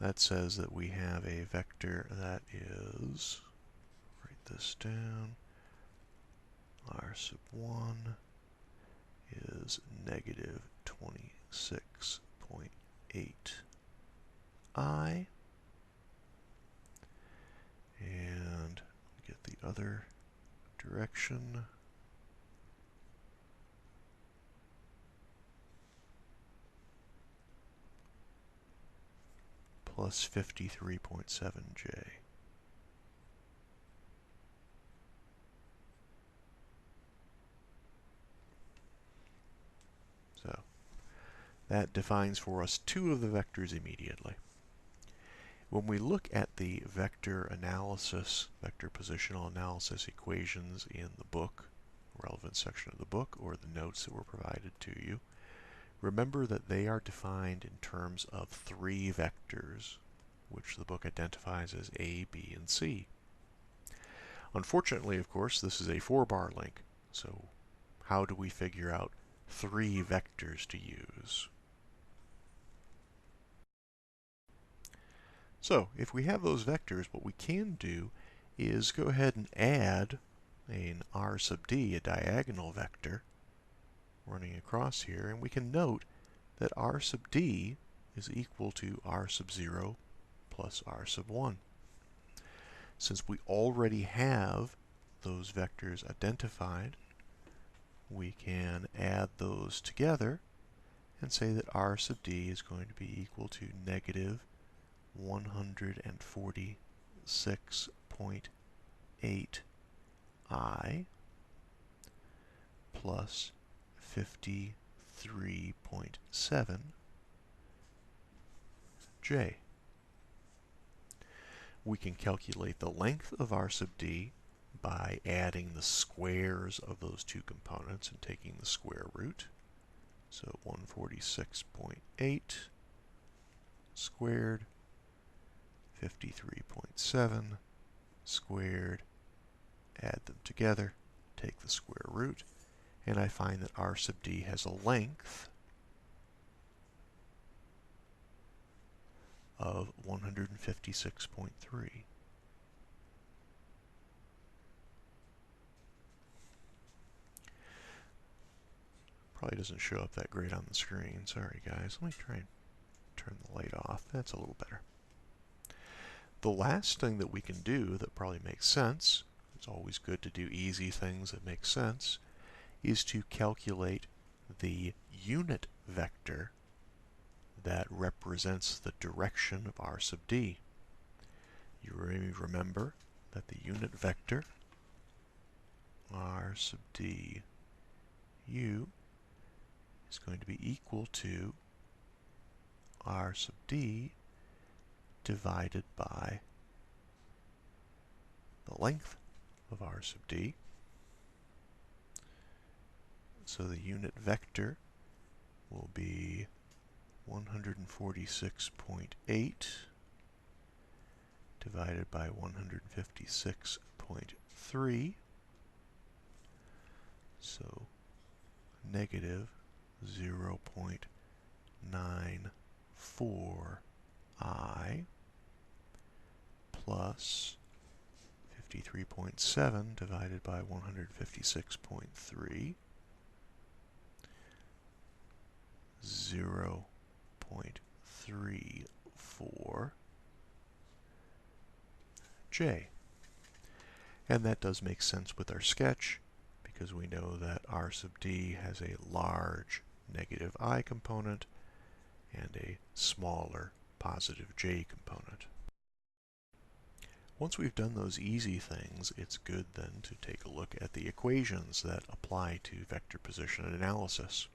that says that we have a vector that is, write this down, r sub 1 is negative 26.8i, and get the other direction. Plus 53.7j. So that defines for us two of the vectors immediately. When we look at the vector analysis, vector positional analysis equations in the book, relevant section of the book, or the notes that were provided to you, remember that they are defined in terms of three vectors, which the book identifies as A, B, and C. Unfortunately, of course, this is a 4-bar link, so how do we figure out three vectors to use? So, if we have those vectors, what we can do is go ahead and add an r sub d, a diagonal vector, running across here, and we can note that r sub d is equal to r sub 0 plus r sub 1. Since we already have those vectors identified, we can add those together and say that r sub d is going to be equal to negative 146.8i plus 53.7j. We can calculate the length of r sub d by adding the squares of those two components and taking the square root. So 146.8 squared, 53.7 squared, add them together, take the square root, and I find that r sub d has a length of 156.3. Probably doesn't show up that great on the screen. Sorry, guys. Let me try and turn the light off. That's a little better. The last thing that we can do that probably makes sense, it's always good to do easy things that make sense, is to calculate the unit vector that represents the direction of r sub d. You remember that the unit vector r sub d u is going to be equal to r sub d divided by the length of r sub d. So the unit vector will be 146.8 divided by 156.3. So negative 0.94i plus 53.7 divided by 156.3, 0.34j. And that does make sense with our sketch, because we know that r sub d has a large negative I component and a smaller positive j component. Once we've done those easy things, it's good then to take a look at the equations that apply to vector position analysis.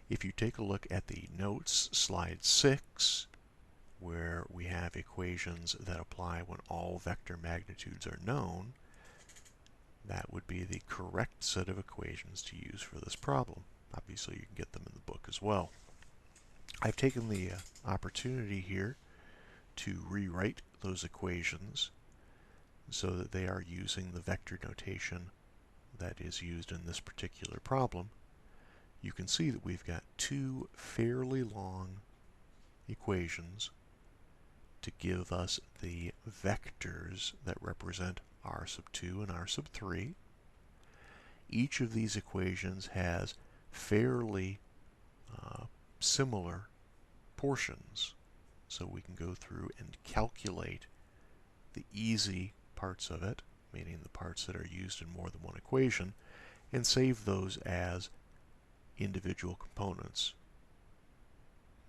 If you take a look at the notes, slide 6, where we have equations that apply when all vector magnitudes are known, that would be the correct set of equations to use for this problem. Obviously, you can get them in the book as well. I've taken the opportunity here to rewrite those equations so that they are using the vector notation that is used in this particular problem. You can see that we've got two fairly long equations to give us the vectors that represent r sub 2 and r sub 3. Each of these equations has fairly similar portions, so we can go through and calculate the easy parts of it, meaning the parts that are used in more than one equation, and save those as individual components.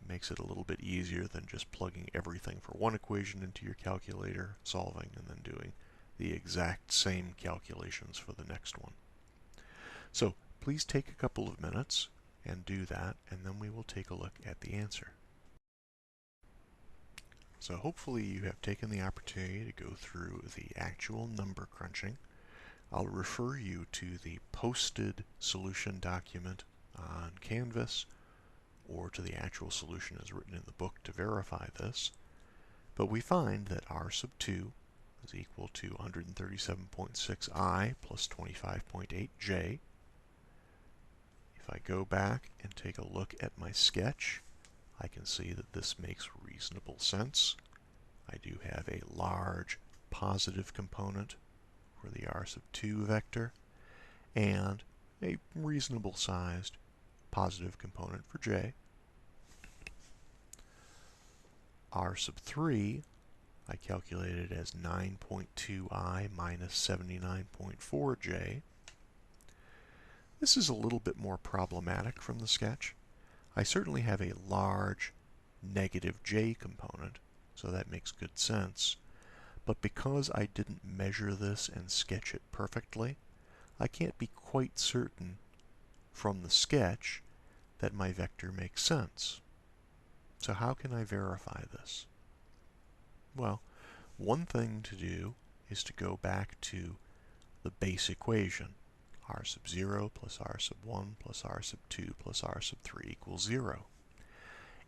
Makes it a little bit easier than just plugging everything for one equation into your calculator, solving, and then doing the exact same calculations for the next one. So please take a couple of minutes and do that, and then we will take a look at the answer. So hopefully you have taken the opportunity to go through the actual number crunching. I'll refer you to the posted solution document on Canvas, or to the actual solution as written in the book to verify this. But we find that r sub 2 is equal to 137.6i plus 25.8j. If I go back and take a look at my sketch, I can see that this makes reasonable sense. I do have a large positive component for the r sub 2 vector, and a reasonable sized positive component for j. r sub 3 I calculated as 9.2i minus 79.4j. This is a little bit more problematic from the sketch. I certainly have a large negative j component, so that makes good sense. But because I didn't measure this and sketch it perfectly, I can't be quite certain from the sketch that my vector makes sense. So how can I verify this? Well, one thing to do is to go back to the base equation. R sub 0 plus R sub 1 plus R sub 2 plus R sub 3 equals 0.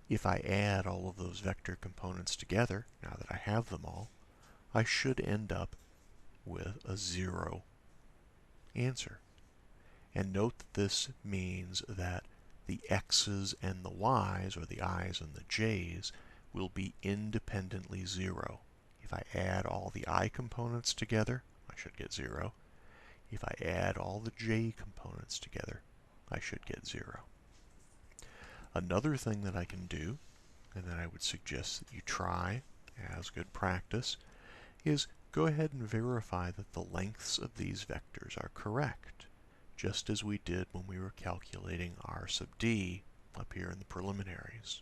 If I add all of those vector components together, now that I have them all, I should end up with a 0 answer. And note that this means that the x's and the y's, or the i's and the j's, will be independently 0. If I add all the I components together, I should get 0. If I add all the j components together, I should get 0. Another thing that I can do, and that I would suggest that you try as good practice, is go ahead and verify that the lengths of these vectors are correct, just as we did when we were calculating r sub d up here in the preliminaries.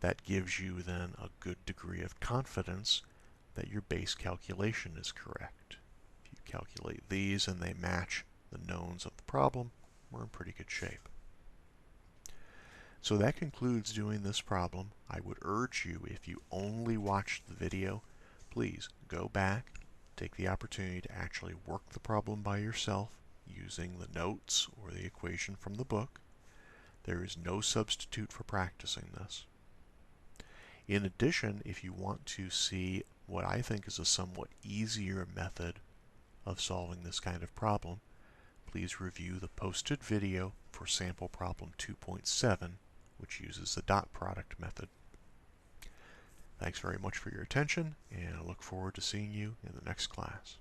That gives you then a good degree of confidence that your base calculation is correct. If you calculate these and they match the knowns of the problem, we're in pretty good shape. So that concludes doing this problem. I would urge you, if you only watched the video, please go back, take the opportunity to actually work the problem by yourself using the notes or the equation from the book. There is no substitute for practicing this. In addition, if you want to see what I think is a somewhat easier method of solving this kind of problem, please review the posted video for sample problem 2.7, which uses the dot product method. Thanks very much for your attention, and I look forward to seeing you in the next class.